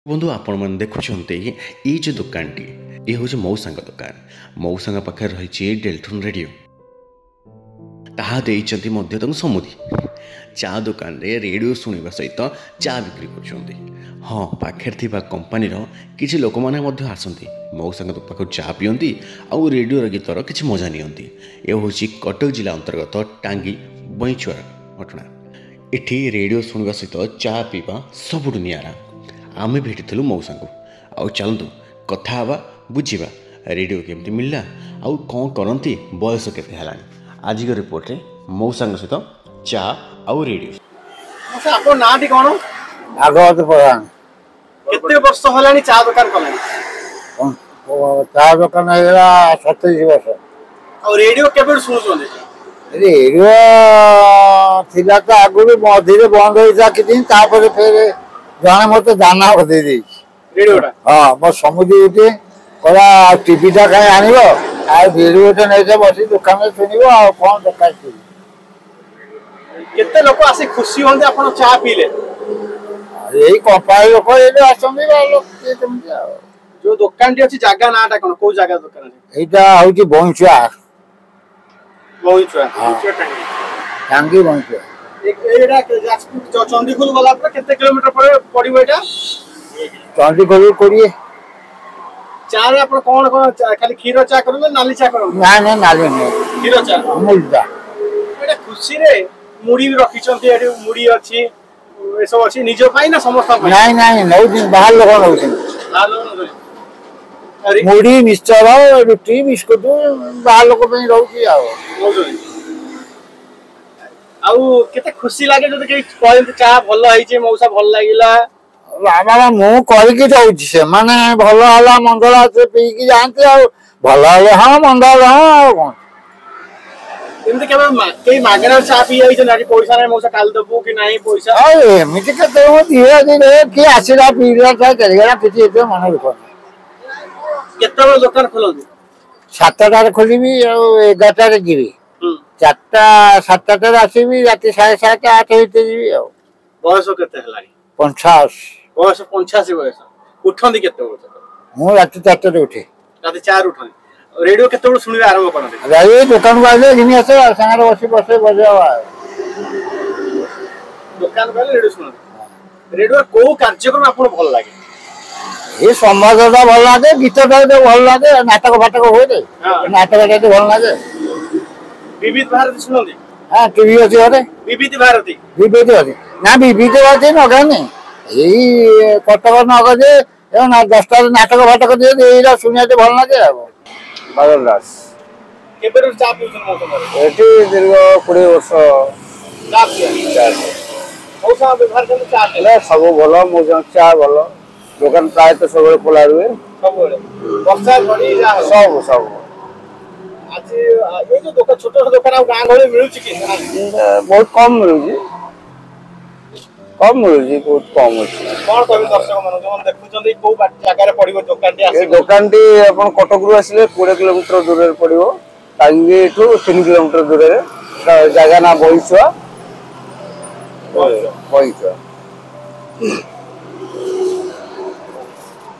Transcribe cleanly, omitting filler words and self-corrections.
बंधु आपण मैंने देखुंत ये जो दुकान टी ये हूँ मौसा दुकान। मौसा पाखे रही डेल्टन रेडियो ताकि समुदी चा दुकान रे रेडियो शुणा सहित चा बिक्री कर हाँ पाखे कंपानीर किसी लोक मैंने आसती मौसा पाख चा पीती आउ रेडियो गीतर किसी मजा नियंती। ये हूँ कटक जिला अंतर्गत टांगी बईचुआर घटना। इठी रेडियो शुणा सहित चा पीवा सबुठ निरा। आम भेटी मौसा को आउ चलतु कथा हवा बुझा रेडियो केमती मिलला आउ कौन करती बयस केते हेलानी। आज की रिपोर्ट रे मौसा सहित चा आउ रेडियो। आपन नाटी कोन? भागवत प्रधान। केते वर्ष हलानी चा दुकान कलानी? चा दुकान हेला 27 वर्ष। और रेडियो केबे सुनुछन? रेडियो थिला त आगुरी मधीरे बंद होइसा कि दिन तापर फेर जाने मते दाना बदे दी रेडियोटा। हां मो समुदी उठे कला टीवीटा काई आनिबो आ रेडियोटा नै जे बसी दुकान में सुनिबो आ कोन दरकार छी। केते लोक आसी खुशी होंदे अपन चा पीले? एई कंपाई लोक एले आसंदी लोक के तुमके आ जो दुकान टी अछि जागा नाटा कोन को जागा दुकान अछि? एटा होची बंचुआ बंचुआ टांगी बंचुआ। एटा जाजपुर चंडीखोल वाला पर केते किलोमीटर पड़िबो एटा? चंडीखोल कोड़िए। चा रे अपन कोन कोन खाली खीर चा करबे नाली चा करबे? ना ना नाली नै खीर चा अमूल चा। एटा खुशी रे मुड़ी रखी चंती एटी मुड़ी अछि ए सब अछि निजो पाई ना समस्त पाई? नहीं नहीं नौ दिन बाहर लोग नौ दिन अरे मुड़ी मिक्सचर रुटी बिस्कुट बाहर लोग पे रहउची आ आउ केते खुशी लागे जदि के कहत चा भलो हई जे मौसा भल लागिला। हमारा मुंह करी के जाउची से माने भलो हला मंगला से पी की जानते आ भलो हले हां मंगल हां कोन एमते के मागना चा पी आई जे नाडी पैसा नै मौसा काल दबो कि नाही पैसा? आ एमिति के तो धीरे धीरे के आसीला पीला था करेगा किछि एते मन रखो। केते बड़ दुकान खोलबी? 7टा रे खोलिबी आ 11टा रे गिरी। 4टा 7टा रे आसीबी राति 7:30 8 होते जीबी आ। बयस केते हलानी? 50। बयस 85 बयस। उठंदी केते बड़? मु राति 4टा रे उठे। राति 4 उठंदी। रेडियो केते बड़ सुनिबे आरंभ करन? राई दुकान बाजे घिनी आसे संगार बसी बसे बजावा। दुकान बाले रेडियो सुन। रेडियो को कार्यक्रम आपन भल लागे? ये समाजटा भल लागे गीतटा भल लागे नाटक फाटक होय रे नाटकटा भल लागे। विविध भारती सुनंदी? हां टीवी अछि अरे विविध भारती अछि ना विविध भारती न गाने एई कटक नगजे ए ना 10टा नाटक फाटक दे एइरा सुनियाते भल लागे आ। बादल दास केबेर चा पिउछन मौसा? एठी दीर्घ 20 वर्ष चा पिया। मौसा व्यवहार करन चा ले सब भलो मौसा चा भलो दुकान प्राय तो सब खोला रुए सब वर्षा घड़ी जा सब सब। आज ये जो दुकान छोटो दुकान आ गां गळे मिलु छि कि? बहुत कम मिलुजी बहुत कम अछि। कोन कहबे दर्शक मन जो देखुचंदी को जागा रे पडिबो दुकान टी आसी? ए दुकान टी अपन कटक रु आसिले 20 किलोमीटर दूर रे पडिबो टांगी ठु 3 किलोमीटर दूर रे जागा ना बईचुआ।